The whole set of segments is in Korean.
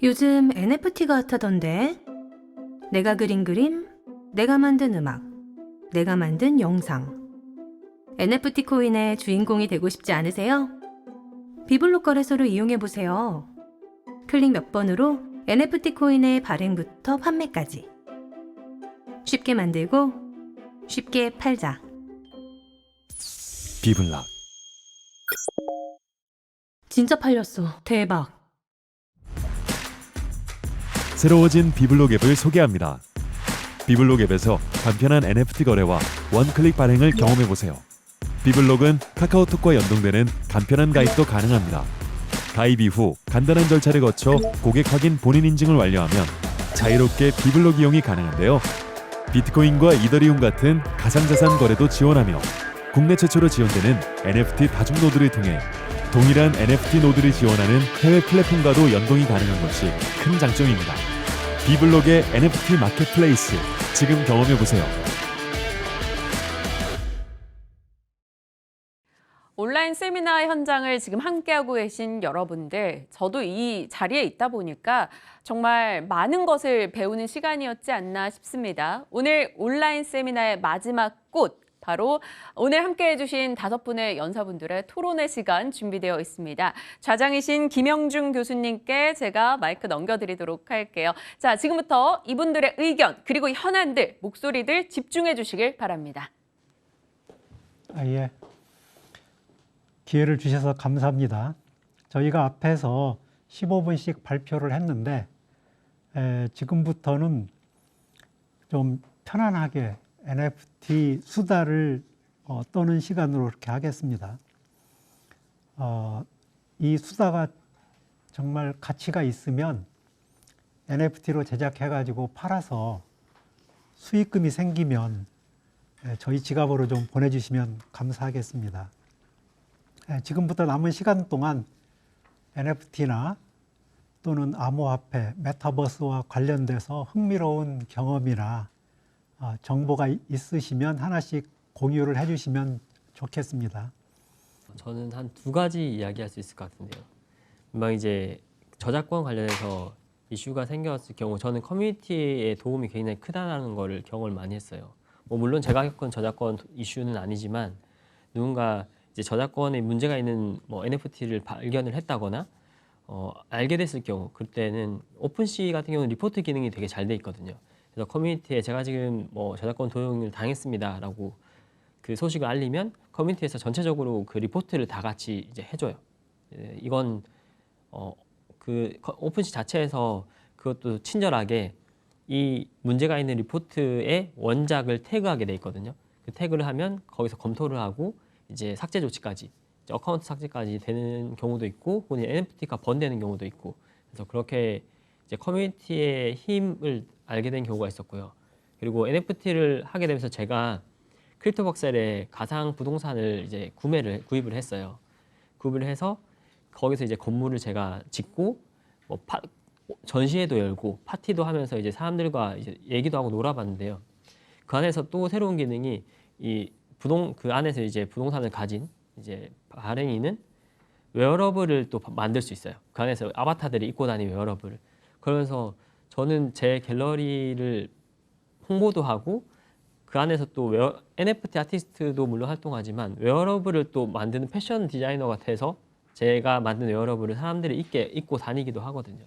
요즘 NFT가 핫하던데. 내가 그린 그림, 내가 만든 음악, 내가 만든 영상. NFT 코인의 주인공이 되고 싶지 않으세요? 비블록 거래소를 이용해보세요. 클릭 몇 번으로 NFT 코인의 발행부터 판매까지. 쉽게 만들고 쉽게 팔자. 비블락. 진짜 팔렸어. 대박. 새로워진 비블록 앱을 소개합니다. 비블록 앱에서 간편한 NFT 거래와 원클릭 발행을 경험해보세요. 비블록은 카카오톡과 연동되는 간편한 가입도 가능합니다. 가입 이후 간단한 절차를 거쳐 고객 확인 본인 인증을 완료하면 자유롭게 비블록 이용이 가능한데요. 비트코인과 이더리움 같은 가상자산 거래도 지원하며 국내 최초로 지원되는 NFT 다중 노드를 통해 동일한 NFT 노드를 지원하는 해외 플랫폼과도 연동이 가능한 것이 큰 장점입니다. 비블록의 NFT 마켓플레이스, 지금 경험해보세요. 온라인 세미나 현장을 지금 함께하고 계신 여러분들, 저도 이 자리에 있다 보니까 정말 많은 것을 배우는 시간이었지 않나 싶습니다. 오늘 온라인 세미나의 마지막 꽃, 바로 오늘 함께해 주신 5분의 연사분들의 토론회 시간 준비되어 있습니다. 좌장이신 김영중 교수님께 제가 마이크 넘겨드리도록 할게요. 자, 지금부터 이분들의 의견 그리고 현안들, 목소리들 집중해 주시길 바랍니다. 예. 기회를 주셔서 감사합니다. 저희가 앞에서 15분씩 발표를 했는데 지금부터는 좀 편안하게 NFT 수다를 떠는 시간으로 이렇게 하겠습니다. 이 수다가 정말 가치가 있으면 NFT로 제작해가지고 팔아서 수익금이 생기면 저희 지갑으로 좀 보내주시면 감사하겠습니다. 지금부터 남은 시간 동안 NFT나 또는 암호화폐, 메타버스와 관련돼서 흥미로운 경험이나 정보가 있으시면 하나씩 공유를 해주시면 좋겠습니다. 저는 한 2가지 이야기할 수 있을 것 같은데요. 금방 이제 저작권 관련해서 이슈가 생겼을 경우 저는 커뮤니티의 도움이 굉장히 크다는 거를 경험을 많이 했어요. 물론 제가 겪은 저작권 이슈는 아니지만 누군가 이제 저작권에 문제가 있는 NFT를 발견을 했다거나 알게 됐을 경우, 그때는 오픈시 같은 경우는 리포트 기능이 되게 잘 돼 있거든요. 그래서 커뮤니티에 제가 지금 저작권 도용을 당했습니다라고 그 소식을 알리면 커뮤니티에서 전체적으로 그 리포트를 다 같이 이제 해줘요. 이건 그 오픈시 자체에서 그것도 친절하게 이 문제가 있는 리포트의 원작을 태그하게 돼 있거든요. 그 태그를 하면 거기서 검토를 하고 이제 삭제 조치까지, 이제 어카운트 삭제까지 되는 경우도 있고, 혹은 NFT가 번되는 경우도 있고, 그래서 그렇게 이제 커뮤니티의 힘을 알게 된 경우가 있었고요. 그리고 NFT를 하게 되면서 제가 크립토박셀에 가상 부동산을 이제 구입을 했어요. 구입을 해서 거기서 이제 건물을 제가 짓고 전시회도 열고 파티도 하면서 이제 사람들과 이제 얘기도 하고 놀아봤는데요. 그 안에서 또 새로운 기능이 그 안에서 이제 부동산을 가진 이제 발행인은 웨어러블을 또 만들 수 있어요. 그 안에서 아바타들이 입고 다니는 웨어러블을. 그러면서 저는 제 갤러리를 홍보도 하고 그 안에서 또 NFT 아티스트도 물론 활동하지만 웨어러블을 또 만드는 패션 디자이너 같아서 제가 만든 웨어러블을 사람들이 입고 다니기도 하거든요.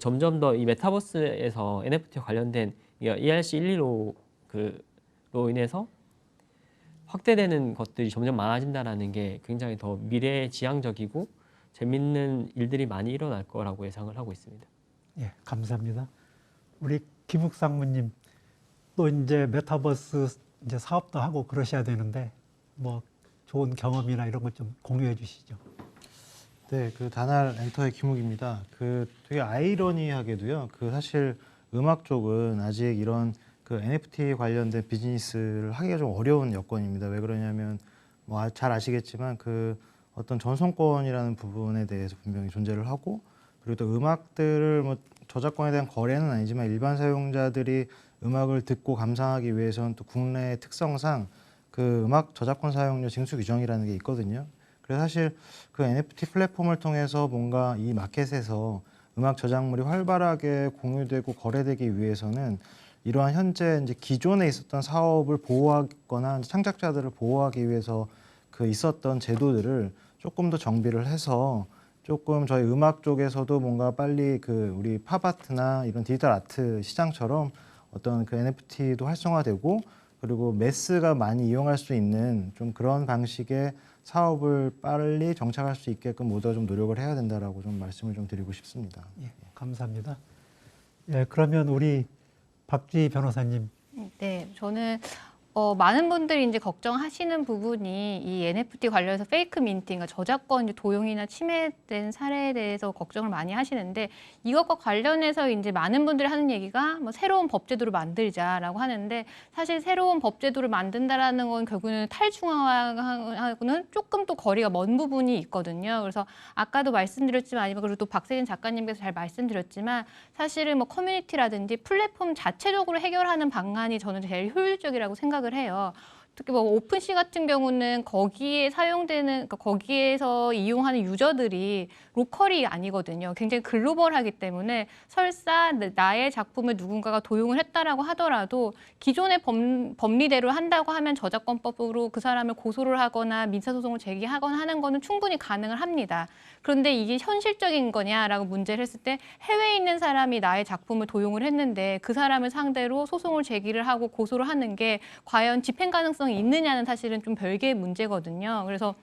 점점 더 이 메타버스에서 NFT 관련된 ERC125로 인해서 확대되는 것들이 점점 많아진다는 게 굉장히 더 미래지향적이고 재밌는 일들이 많이 일어날 거라고 예상을 하고 있습니다. 예, 감사합니다. 우리 김욱상무님 또 이제 메타버스 이제 사업도 하고 그러셔야 되는데 좋은 경험이나 이런 것 좀 공유해 주시죠. 네, 그 다날 엔터의 김욱입니다. 되게 아이러니하게도요. 사실 음악 쪽은 아직 이런 NFT 관련된 비즈니스를 하기가 좀 어려운 여건입니다. 왜 그러냐면 잘 아시겠지만 어떤 전송권이라는 부분에 대해서 분명히 존재를 하고, 그리고 또 음악들을 저작권에 대한 거래는 아니지만 일반 사용자들이 음악을 듣고 감상하기 위해서는 또 국내의 특성상 음악 저작권 사용료 징수 규정이라는 게 있거든요. 그래서 사실 NFT 플랫폼을 통해서 뭔가 이 마켓에서 음악 저작물이 활발하게 공유되고 거래되기 위해서는 이러한 현재 이제 기존에 있었던 사업을 보호하거나 창작자들을 보호하기 위해서 그 있었던 제도들을 조금 더 정비를 해서 조금 저희 음악 쪽에서도 뭔가 빨리 그 우리 팝아트나 이런 디지털 아트 시장처럼 어떤 그 NFT도 활성화되고 그리고 매스가 많이 이용할 수 있는 좀 그런 방식의 사업을 빨리 정착할 수 있게끔 모두가 좀 노력을 해야 된다라고 좀 말씀을 좀 드리고 싶습니다. 예, 감사합니다. 예, 그러면 우리 박주희 변호사님. 네, 저는 많은 분들이 이제 걱정하시는 부분이 이 NFT 관련해서 페이크 민팅, 그러니까 저작권 이제 도용이나 침해된 사례에 대해서 걱정을 많이 하시는데 이것과 관련해서 이제 많은 분들이 하는 얘기가 뭐 새로운 법제도를 만들자라고 하는데 사실 새로운 법제도를 만든다라는 건 결국은 탈중앙화하고는 조금 또 거리가 먼 부분이 있거든요. 그래서 아까도 말씀드렸지만 아니면 그리고 또 박세진 작가님께서 잘 말씀드렸지만 사실은 뭐 커뮤니티라든지 플랫폼 자체적으로 해결하는 방안이 저는 제일 효율적이라고 생각을 해요. 특히 뭐 오픈시 같은 경우는 거기에 사용되는, 그러니까 거기에서 이용하는 유저들이 로컬이 아니거든요. 굉장히 글로벌하기 때문에 설사 나의 작품을 누군가가 도용을 했다라고 하더라도 기존의 법리대로 한다고 하면 저작권법으로 그 사람을 고소를 하거나 민사소송을 제기하거나 하는 거는 충분히 가능을 합니다. 그런데 이게 현실적인 거냐라고 문제를 했을 때 해외에 있는 사람이 나의 작품을 도용을 했는데 그 사람을 상대로 소송을 제기를 하고 고소를 하는 게 과연 집행 가능성이 있느냐는 사실은 좀 별개의 문제거든요. 그래서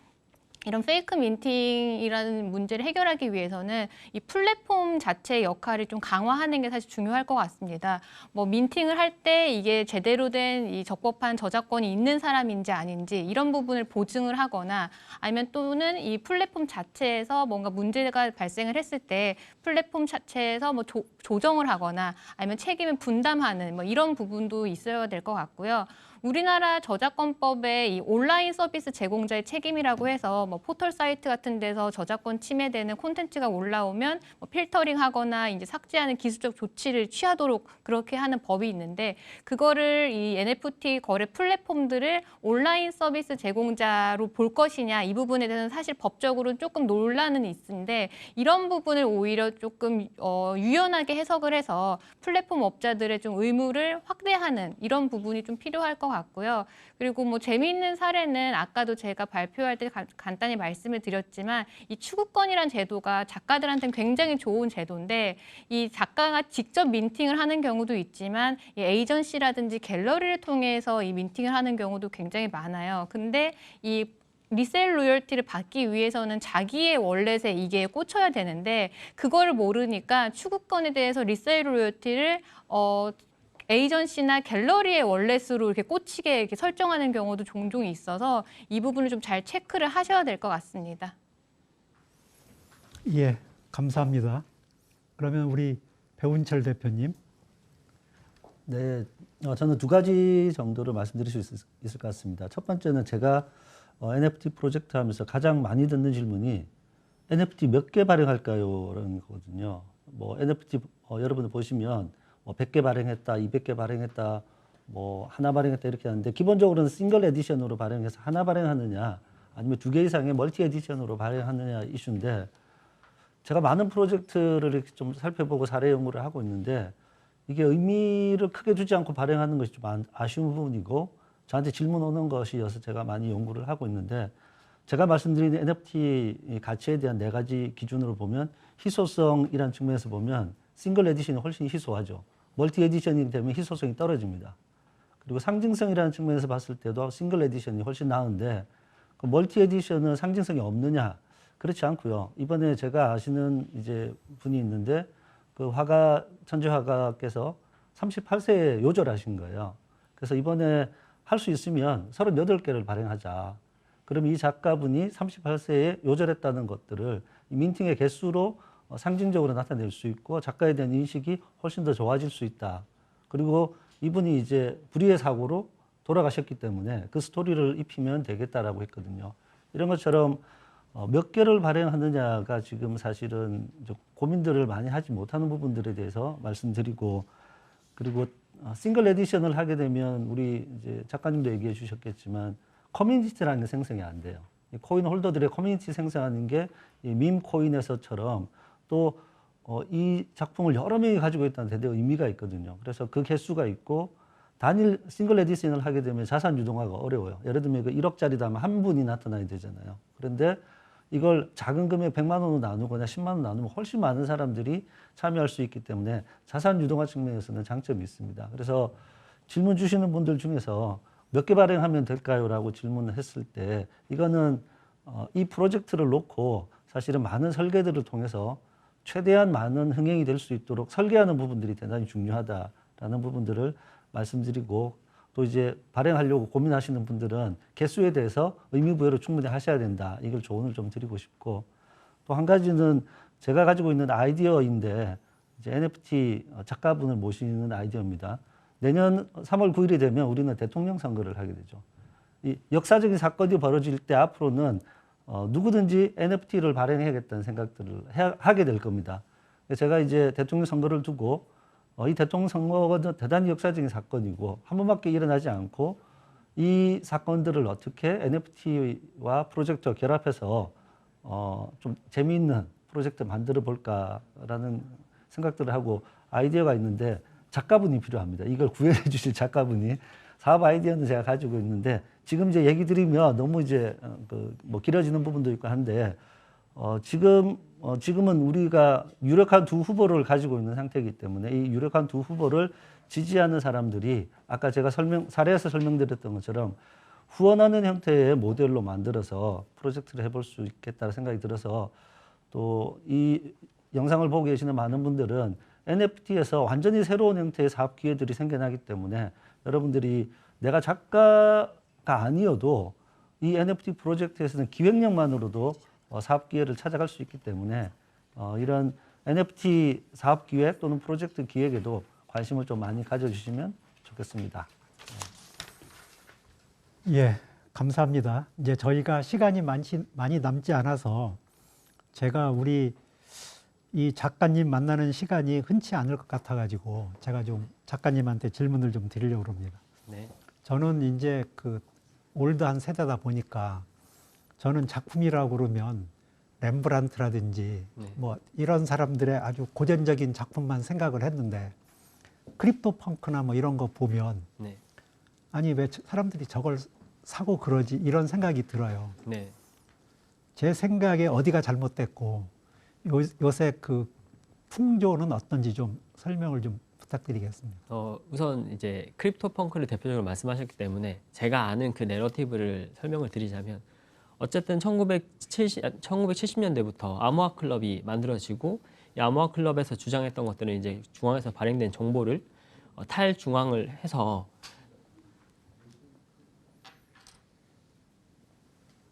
이런 페이크 민팅이라는 문제를 해결하기 위해서는 이 플랫폼 자체의 역할을 좀 강화하는 게 사실 중요할 것 같습니다. 뭐 민팅을 할 때 이게 제대로 된 이 적법한 저작권이 있는 사람인지 아닌지 이런 부분을 보증을 하거나 아니면 또는 이 플랫폼 자체에서 뭔가 문제가 발생을 했을 때 플랫폼 자체에서 뭐 조정을 하거나 아니면 책임을 분담하는 뭐 이런 부분도 있어야 될 것 같고요. 우리나라 저작권법에 이 온라인 서비스 제공자의 책임이라고 해서 뭐 포털 사이트 같은 데서 저작권 침해되는 콘텐츠가 올라오면 뭐 필터링하거나 이제 삭제하는 기술적 조치를 취하도록 그렇게 하는 법이 있는데 그거를 이 NFT 거래 플랫폼들을 온라인 서비스 제공자로 볼 것이냐 이 부분에 대해서는 사실 법적으로 조금 논란은 있는데 이런 부분을 오히려 조금 유연하게 해석을 해서 플랫폼 업자들의 좀 의무를 확대하는 이런 부분이 좀 필요할 것 같고요. 그리고 뭐 재미있는 사례는 아까도 제가 발표할 때 간단히 말씀을 드렸지만 이 추구권이란 제도가 작가들한테는 굉장히 좋은 제도인데 이 작가가 직접 민팅을 하는 경우도 있지만 이 에이전시라든지 갤러리를 통해서 이 민팅을 하는 경우도 굉장히 많아요. 근데 이 리셀 로열티를 받기 위해서는 자기의 월렛에 이게 꽂혀야 되는데 그거를 모르니까 추구권에 대해서 리셀 로열티를 에이전시나 갤러리의 월렛으로 이렇게 꽂히게 이렇게 설정하는 경우도 종종 있어서 이 부분을 좀 잘 체크를 하셔야 될 것 같습니다. 예, 감사합니다. 그러면 우리 배운철 대표님. 네, 저는 두 가지 정도를 말씀드릴 수 있을 것 같습니다. 첫 번째는 제가 NFT 프로젝트 하면서 가장 많이 듣는 질문이 NFT 몇 개 발행할까요? 라는 거거든요. 뭐 NFT 여러분들 보시면 뭐 100개 발행했다, 200개 발행했다, 뭐 하나 발행했다 이렇게 하는데 기본적으로는 싱글 에디션으로 발행해서 하나 발행하느냐 아니면 2개 이상의 멀티 에디션으로 발행하느냐 이슈인데 제가 많은 프로젝트를 이렇게 좀 살펴보고 사례 연구를 하고 있는데 이게 의미를 크게 두지 않고 발행하는 것이 좀 아쉬운 부분이고 저한테 질문 오는 것이어서 제가 많이 연구를 하고 있는데 제가 말씀드린 NFT 가치에 대한 4가지 기준으로 보면 희소성이라는 측면에서 보면 싱글 에디션이 훨씬 희소하죠. 멀티 에디션이 되면 희소성이 떨어집니다. 그리고 상징성이라는 측면에서 봤을 때도 싱글 에디션이 훨씬 나은데 그 멀티 에디션은 상징성이 없느냐? 그렇지 않고요. 이번에 제가 아시는 이제 분이 있는데 그 화가 천재 화가께서 38세에 요절하신 거예요. 그래서 이번에 할 수 있으면 38개를 발행하자. 그럼 이 작가분이 38세에 요절했다는 것들을 이 민팅의 개수로 상징적으로 나타낼 수 있고 작가에 대한 인식이 훨씬 더 좋아질 수 있다. 그리고 이분이 이제 불의의 사고로 돌아가셨기 때문에 그 스토리를 입히면 되겠다라고 했거든요. 이런 것처럼 몇 개를 발행하느냐가 지금 사실은 고민들을 많이 하지 못하는 부분들에 대해서 말씀드리고 그리고 싱글 에디션을 하게 되면 우리 이제 작가님도 얘기해 주셨겠지만 커뮤니티라는 게 생성이 안 돼요. 코인 홀더들의 커뮤니티 생성하는 게 이 밈 코인에서처럼 또 이 작품을 여러 명이 가지고 있다는 대대의 의미가 있거든요. 그래서 그 개수가 있고 단일 싱글 에디션을 하게 되면 자산 유동화가 어려워요. 예를 들면 그 1억짜리다 하면 한 분이 나타나야 되잖아요. 그런데 이걸 작은 금액 100만 원으로 나누거나 10만 원 나누면 훨씬 많은 사람들이 참여할 수 있기 때문에 자산 유동화 측면에서는 장점이 있습니다. 그래서 질문 주시는 분들 중에서 몇 개 발행하면 될까요? 라고 질문을 했을 때 이거는 이 프로젝트를 놓고 사실은 많은 설계들을 통해서 최대한 많은 흥행이 될 수 있도록 설계하는 부분들이 대단히 중요하다라는 부분들을 말씀드리고 또 이제 발행하려고 고민하시는 분들은 개수에 대해서 의미부여를 충분히 하셔야 된다. 이걸 조언을 좀 드리고 싶고 또 한 가지는 제가 가지고 있는 아이디어인데 이제 NFT 작가분을 모시는 아이디어입니다. 내년 3월 9일이 되면 우리는 대통령 선거를 하게 되죠. 이 역사적인 사건이 벌어질 때 앞으로는 누구든지 NFT를 발행해야겠다는 생각들을 하게 될 겁니다. 제가 이제 대통령 선거를 두고 이 대통령 선거가 대단히 역사적인 사건이고 한 번밖에 일어나지 않고 이 사건들을 어떻게 NFT와 프로젝트와 결합해서 좀 재미있는 프로젝트 만들어 볼까라는 생각들을 하고 아이디어가 있는데 작가분이 필요합니다. 이걸 구현해 주실 작가분이. 사업 아이디어는 제가 가지고 있는데 지금 이제 얘기 드리면 너무 이제 뭐 길어지는 부분도 있고 한데 지금은 우리가 유력한 두 후보를 가지고 있는 상태이기 때문에 이 유력한 두 후보를 지지하는 사람들이 아까 제가 사례에서 설명드렸던 것처럼 후원하는 형태의 모델로 만들어서 프로젝트를 해볼 수 있겠다는 생각이 들어서 또 이 영상을 보고 계시는 많은 분들은 NFT에서 완전히 새로운 형태의 사업 기회들이 생겨나기 때문에 여러분들이 내가 작가가 아니어도 이 NFT 프로젝트에서는 기획력만으로도 사업 기회를 찾아갈 수 있기 때문에 이런 NFT 사업 기획 또는 프로젝트 기획에도 관심을 좀 많이 가져주시면 좋겠습니다. 예, 감사합니다. 이제 저희가 시간이 많이 남지 않아서 제가 우리 이 작가님 만나는 시간이 흔치 않을 것 같아가지고 제가 좀 작가님한테 질문을 좀 드리려고 합니다. 네. 저는 이제 그 올드한 세대다 보니까 저는 작품이라고 그러면 렘브란트라든지 네. 뭐 이런 사람들의 아주 고전적인 작품만 생각을 했는데 크립토 펑크나 뭐 이런 거 보면 네. 아니 왜 사람들이 저걸 사고 그러지 이런 생각이 들어요. 네. 제 생각에 어디가 잘못됐고 요새 그 풍조는 어떤지 좀 설명을 좀 부탁드리겠습니다. 우선 이제 크립토 펑크를 대표적으로 말씀하셨기 때문에 제가 아는 그 내러티브를 설명을 드리자면 어쨌든 1970년대부터 아모아 클럽이 만들어지고 이 아모아 클럽에서 주장했던 것들은 이제 중앙에서 발행된 정보를 탈중앙을 해서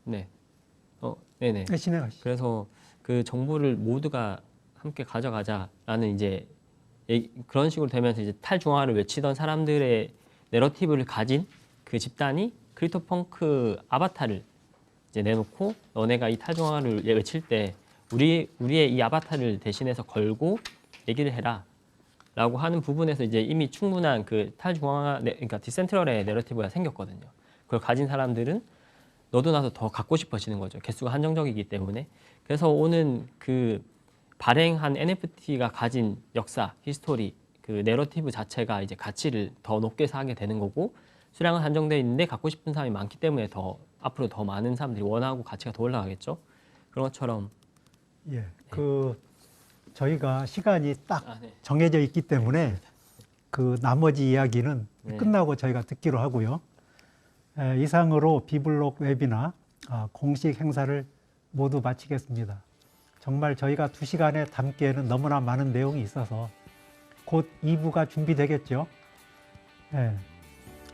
네네. 네, 진행하시죠. 그래서 그 정보를 모두가 함께 가져가자라는 이제 그런 식으로 되면서 이제 탈중앙화를 외치던 사람들의 내러티브를 가진 그 집단이 크립토 펑크 아바타를 이제 내놓고 너네가 이 탈중앙화를 외칠 때 우리의 이 아바타를 대신해서 걸고 얘기를 해라라고 하는 부분에서 이제 이미 충분한 그 탈중앙화 그러니까 디센트럴의 내러티브가 생겼거든요. 그걸 가진 사람들은 너도 나도 더 갖고 싶어지는 거죠. 개수가 한정적이기 때문에. 그래서 오는 그 발행한 NFT가 가진 역사, 히스토리, 그 내러티브 자체가 이제 가치를 더 높게 사게 되는 거고 수량은 한정되어 있는데 갖고 싶은 사람이 많기 때문에 앞으로 더 많은 사람들이 원하고 가치가 더 올라가겠죠. 그런 것처럼 예, 그 저희가 시간이 딱 네. 정해져 있기 때문에 그 나머지 이야기는 네. 끝나고 저희가 듣기로 하고요. 이상으로 비블록 웨비나 공식 행사를 모두 마치겠습니다. 정말 저희가 2시간에 담기에는 너무나 많은 내용이 있어서 곧 2부가 준비되겠죠.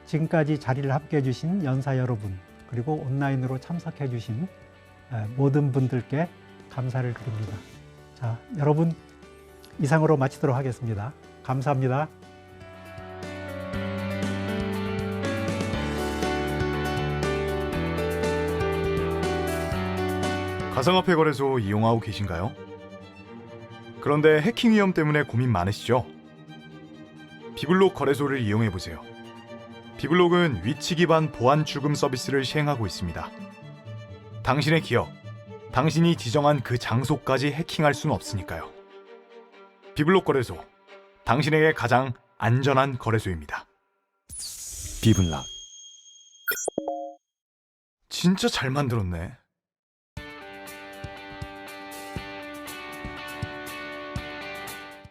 지금까지 자리를 함께해 주신 연사 여러분 그리고 온라인으로 참석해 주신 모든 분들께 감사를 드립니다. 자, 여러분 이상으로 마치도록 하겠습니다. 감사합니다. 가상화폐 거래소 이용하고 계신가요? 그런데 해킹 위험 때문에 고민 많으시죠? 비블록 거래소를 이용해 보세요. 비블록은 위치 기반 보안 출금 서비스를 시행하고 있습니다. 당신의 기억, 당신이 지정한 그 장소까지 해킹할 수는 없으니까요. 비블록 거래소, 당신에게 가장 안전한 거래소입니다. 비블락. 진짜 잘 만들었네.